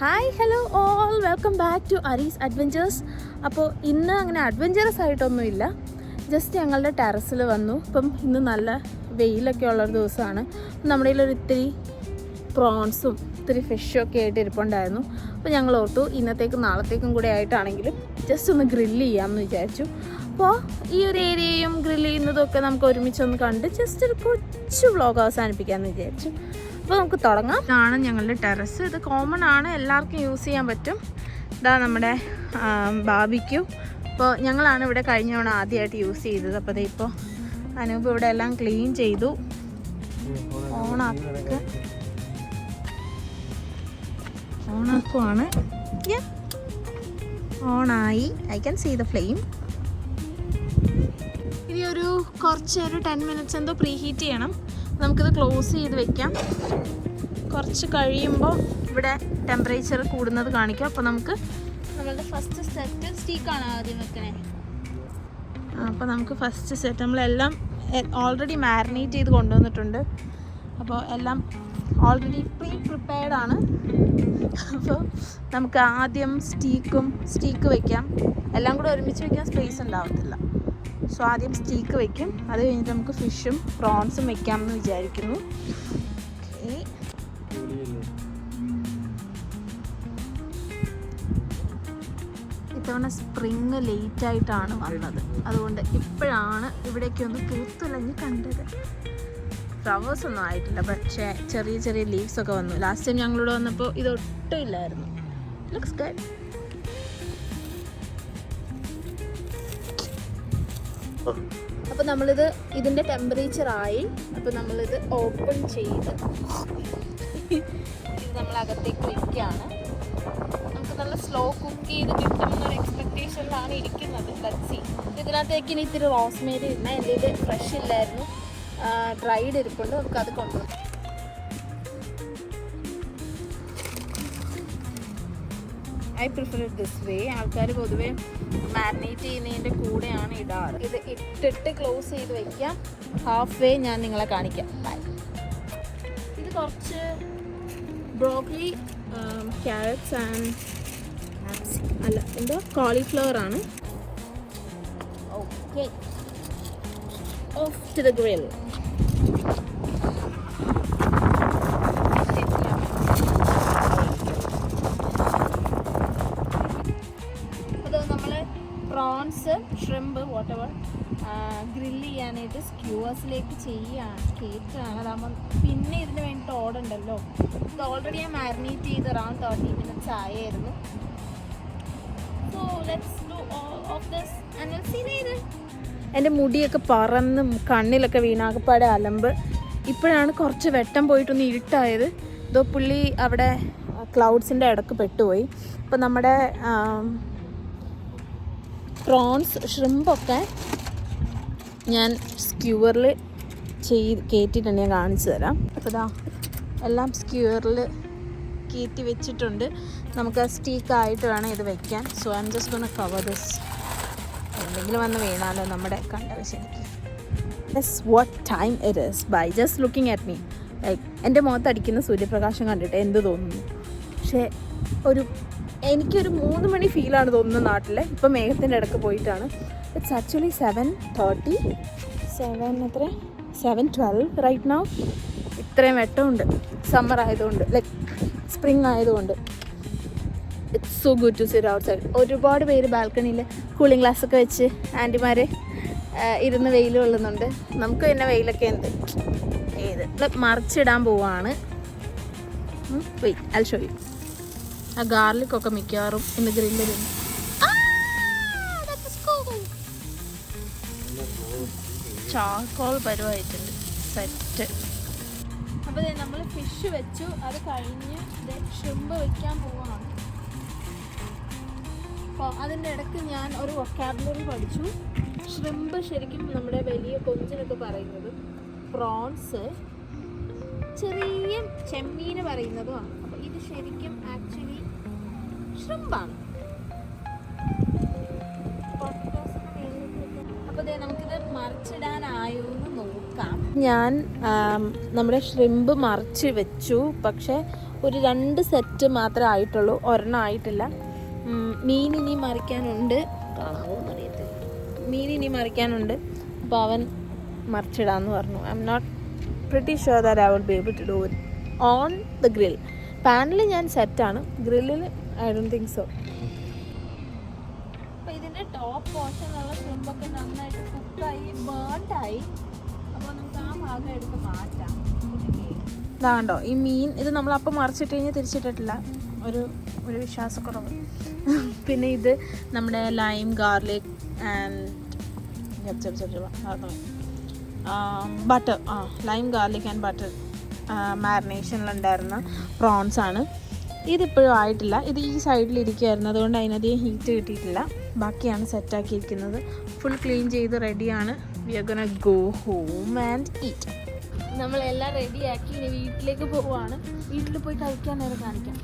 Hi hello all, welcome back to Ari's adventures. അപ്പോൾ ഇന്ന് അങ്ങനെ അഡ്വഞ്ചറസ് ആയിട്ടൊന്നുമില്ല, ജസ്റ്റ് ഞങ്ങളുടെ ടെറസിൽ വന്നു. ഇപ്പം ഇന്ന് നല്ല വെയിലൊക്കെ ഉള്ളൊരു ദിവസമാണ്. നമ്മുടെ കയ്യിലൊരു ഇത്തിരി പ്രോൺസും ഇത്തിരി ഫിഷും ഒക്കെ ആയിട്ട് ഇരിപ്പുണ്ടായിരുന്നു. അപ്പോൾ ഞങ്ങൾ ഓർത്തു ഇന്നത്തേക്കും നാളത്തേക്കും കൂടെ ആയിട്ടാണെങ്കിലും ജസ്റ്റ് ഒന്ന് ഗ്രില്ല് ചെയ്യാമെന്ന് വിചാരിച്ചു. അപ്പോൾ ഈ ഒരു ഏരിയയും ഗ്രില്ല് ചെയ്യുന്നതൊക്കെ നമുക്ക് ഒരുമിച്ചൊന്ന് കണ്ട് ജസ്റ്റ് ഒരു കൊച്ചു വ്ളോഗ് അവസാനിപ്പിക്കാമെന്ന് വിചാരിച്ചു. അപ്പോൾ നമുക്ക് തുടങ്ങാം. ഇതാണ് ഞങ്ങളുടെ ടെറസ്. ഇത് കോമൺ ആണ്, എല്ലാവർക്കും യൂസ് ചെയ്യാൻ പറ്റും. ഇതാ നമ്മുടെ ബാർബിക്യൂ. അപ്പോൾ ഞങ്ങളാണ് ഇവിടെ കഴിഞ്ഞ തവണ ആദ്യമായിട്ട് യൂസ് ചെയ്തത്. അപ്പോൾ അത് ഇപ്പോൾ അനൂപ് ഇവിടെ എല്ലാം ക്ലീൻ ചെയ്തു. ഓണാക്കുവാണ്. ഓണായി. I can see the flame. ഇനി ഒരു 10 മിനിറ്റ്സ് എന്തോ പ്രീ ഹീറ്റ് ചെയ്യണം. നമുക്കിത് ക്ലോസ് ചെയ്ത് വെക്കാം. കുറച്ച് കഴിയുമ്പോൾ ഇവിടെ ടെമ്പറേച്ചർ കൂടുന്നത് കാണിക്കും. അപ്പോൾ നമുക്ക് നമ്മളുടെ ഫസ്റ്റ് സെറ്റ് സ്റ്റീക്കാണ് ആദ്യം വെക്കണേ. അപ്പോൾ നമുക്ക് ഫസ്റ്റ് സെറ്റ് നമ്മളെല്ലാം ഓൾറെഡി മാരിനേറ്റ് ചെയ്ത് കൊണ്ടുവന്നിട്ടുണ്ട്. അപ്പോൾ എല്ലാം ഓൾറെഡി പ്രിപ്പയർഡാണ്. അപ്പോൾ നമുക്ക് ആദ്യം സ്റ്റീക്ക് വയ്ക്കാം. എല്ലാം കൂടെ ഒരുമിച്ച് വയ്ക്കാൻ സ്പേസ് ഉണ്ടാവത്തില്ല. സോ ആദ്യം സ്റ്റീക്ക് വയ്ക്കും. അത് കഴിഞ്ഞിട്ട് നമുക്ക് ഫിഷും പ്രോൺസും വയ്ക്കാമെന്ന് വിചാരിക്കുന്നു. ഓക്കെ, ഇത്തവണ സ്പ്രിങ് ലേറ്റായിട്ടാണ് വന്നത്. അതുകൊണ്ട് ഇപ്പോഴാണ് ഇവിടേക്ക് ഒന്ന് പൂത്തുലഞ്ഞ് കണ്ടത്. ഫ്ലവേഴ്സ് ഒന്നും ആയിട്ടില്ല, പക്ഷേ ചെറിയ ചെറിയ ലീവ്സ് ഒക്കെ വന്നു. ലാസ്റ്റ് ടൈം ഞങ്ങളിവിടെ വന്നപ്പോൾ ഇതൊട്ടും ഇല്ലായിരുന്നു. Looks good. അപ്പോൾ നമ്മളിത് ഇതിൻ്റെ ടെമ്പറേച്ചറായി. അപ്പോൾ നമ്മളിത് ഓപ്പൺ ചെയ്ത് ഇത് നമ്മളകത്തേക്ക് വയ്ക്കുകയാണ്. നമുക്ക് നല്ല സ്ലോ കുക്ക് ചെയ്ത് കിട്ടുമെന്നൊരു എക്സ്പെക്റ്റേഷനിലാണ് ഇരിക്കുന്നത്. Let's see. ഇതിനകത്തേക്ക് ഇനി ഇത്തിരി റോസ്മേരി ഇടണം. എൻ്റെ ഇത് ഫ്രഷ് ഇല്ലായിരുന്നു, ഡ്രൈഡ് ഇരിപ്പുണ്ട്. നമുക്കത് കൊണ്ടുപോകും. I prefer it this way. ആൾക്കാർ പൊതുവേ മാരിനേറ്റ് ചെയ്യുന്നതിൻ്റെ കൂടെയാണ് ഇടാറ്. ഇത് ഇട്ടിട്ട് ക്ലോസ് ചെയ്ത് വയ്ക്കാം. ഹാഫ് വേ ഞാൻ നിങ്ങളെ കാണിക്കാം. ഇത് കുറച്ച് ബ്രോക്കലി, ക്യാരറ്റ്സ് ആൻഡ് കോളിഫ്ലവർ ആണ്. Okay, of two the grill. Prawns, shrimp, whatever grill ചെയ്യാനായിട്ട് സ്ക്യൂവേഴ്സിലേക്ക് കയറ്റുകയാണ്. അതാകുമ്പോൾ പിന്നെ ഇതിന് വേണ്ടിയിട്ട് ഓടുണ്ടല്ലോ. ഇത് ഓൾറെഡി ഞാൻ മാരിനേറ്റ് ചെയ്ത് അറൗണ്ട് 30 മിനിറ്റ്സ് ആയിരുന്നു. So let's do all of this and will see later. എൻ്റെ മുടിയൊക്കെ പറന്ന് കണ്ണിലൊക്കെ വീണാകപ്പാടെ അലമ്പ്. ഇപ്പോഴാണ് കുറച്ച് വെട്ടം പോയിട്ടൊന്ന് ഇരുട്ടായത്. ഇതോ പുള്ളി അവിടെ ക്ലൗഡ്സിൻ്റെ ഇടക്ക് പെട്ടുപോയി. ഇപ്പം നമ്മുടെ പ്രോൺസ്, ഷ്രിമ്പൊക്കെ ഞാൻ സ്ക്യൂവറിൽ കയറ്റിയിട്ടുണ്ട്. ഞാൻ കാണിച്ചു തരാം. അപ്പോൾ ഇതാ എല്ലാം സ്ക്യൂവറിൽ കയറ്റി വെച്ചിട്ടുണ്ട്. നമുക്ക് സ്റ്റീക്കായിട്ട് വേണം ഇത് വയ്ക്കാൻ. So I am just gonna cover this. എന്തെങ്കിലും വന്ന് വീണാലോ നമ്മുടെ കണ്ടവശനിക്ക്. Yes, what time it is by just looking at me. Like എൻ്റെ മുഖത്തടിക്കുന്ന സൂര്യപ്രകാശം കണ്ടിട്ട് എന്ത് തോന്നുന്നു? പക്ഷേ എനിക്കൊരു 3 മണി ഫീലാണ് തോന്നുന്നത് നാട്ടിൽ. ഇപ്പം മേഘത്തിൻ്റെ ഇടയ്ക്ക് പോയിട്ടാണ്. It's actually 7:12 right now. ഇത്രയും വെട്ടമുണ്ട് സമ്മർ ആയതുകൊണ്ട്, ലൈക്ക് സ്പ്രിങ് ആയതുകൊണ്ട്. It's so good to sit outside. ഒരുപാട് പേര് ബാൽക്കണിയിൽ കൂളിംഗ് ഗ്ലാസ്സൊക്കെ വെച്ച് ആൻറ്റിമാർ ഇരുന്ന് വെയിൽ കൊള്ളുന്നുണ്ട്. നമുക്ക് പിന്നെ വെയിലൊക്കെ ഉണ്ട്. മറിച്ചിടാൻ പോവാണ്. Wait, I will show you. ആ ഗാർലിക്കൊക്കെ മിക്കവാറും ഇന്ന് ഗ്രില്ലിൽ ചാർക്കോൾ പരുവായിട്ടുണ്ട്. സെറ്റ്. അപ്പോൾ നമ്മൾ ഫിഷ് വെച്ചു, അത് കഴിഞ്ഞ് ഷ്രിമ്പ് വയ്ക്കാൻ പോവാണ്. അപ്പോൾ അതിൻ്റെ ഇടയ്ക്ക് ഞാൻ ഒരു വൊക്കാബുലറി പഠിച്ചു. ഷ്രിമ്പ് ശരിക്കും നമ്മുടെ വലിയ കൊഞ്ചിനൊക്കെ പറയുന്നത്, പ്രോൺസ് ചെറിയ ചെമ്മീന് പറയുന്നതുമാണ്. അപ്പോൾ ഇത് ശരിക്കും ആക്ച്വലി ഷ്രിമ്പാണ്. അപ്പോൾ നമുക്കിത് മറിച്ചിടാനായോ എന്ന് നോക്കാം. ഞാൻ നമ്മുടെ ഷ്രിമ്പ് മറിച്ച് വെച്ചു. പക്ഷേ ഒരു 2 സെറ്റ് മാത്രമേ ആയിട്ടുള്ളൂ, ഒരെണ്ണം ആയിട്ടില്ല. മീൻ ഇനി മറിക്കാനുണ്ട്, കാണാമോ എന്നറിയത്തില്ല. മീൻ ഇനി മറിക്കാനുണ്ട്, അപ്പോൾ അവൻ മറിച്ചിടാമെന്ന് പറഞ്ഞു. I am not pretty sure that I will be able to do it on the grill. പാനിൽ ഞാൻ സെറ്റാണ്, ഗ്രില്ലിൽ ഐ ഡോണ്ട് തിങ്ക് സോ. അപ്പോൾ ഇതിൻ്റെ ടോപ്പ് പോർഷനുള്ള ഷ്രിമ്പൊക്കെ നന്നായിട്ട് കുക്കായി ബേൺഡായി. അപ്പോൾ നമുക്ക് ആ ഭാഗം എടുത്ത് മാറ്റാം. ഇതാണ്ടോ ഈ മീൻ, ഇത് നമ്മളപ്പം മറിച്ചിട്ട് കഴിഞ്ഞാൽ തിരിച്ചിട്ടിട്ടില്ല, ഒരു വിശ്വാസക്കുറവ്. പിന്നെ ഇത് നമ്മുടെ lime garlic and butter, lime garlic and butter മാരിനേഷനിലുണ്ടായിരുന്ന പ്രോൺസ് ആണ്. ഇതിപ്പോഴും ആയിട്ടില്ല, ഇത് ഈ സൈഡിലിരിക്കുമായിരുന്നു, അതുകൊണ്ട് അതിനധികം ഹീറ്റ് കിട്ടിയിട്ടില്ല. ബാക്കിയാണ് സെറ്റാക്കിയിരിക്കുന്നത്. ഫുൾ ക്ലീൻ ചെയ്ത് റെഡിയാണ്. We are gonna go home and eat. നമ്മളെല്ലാം റെഡിയാക്കി ഇനി വീട്ടിലേക്ക് പോവുകയാണ്. വീട്ടിൽ പോയി കഴിക്കാൻ നേരം കാണിക്കാം.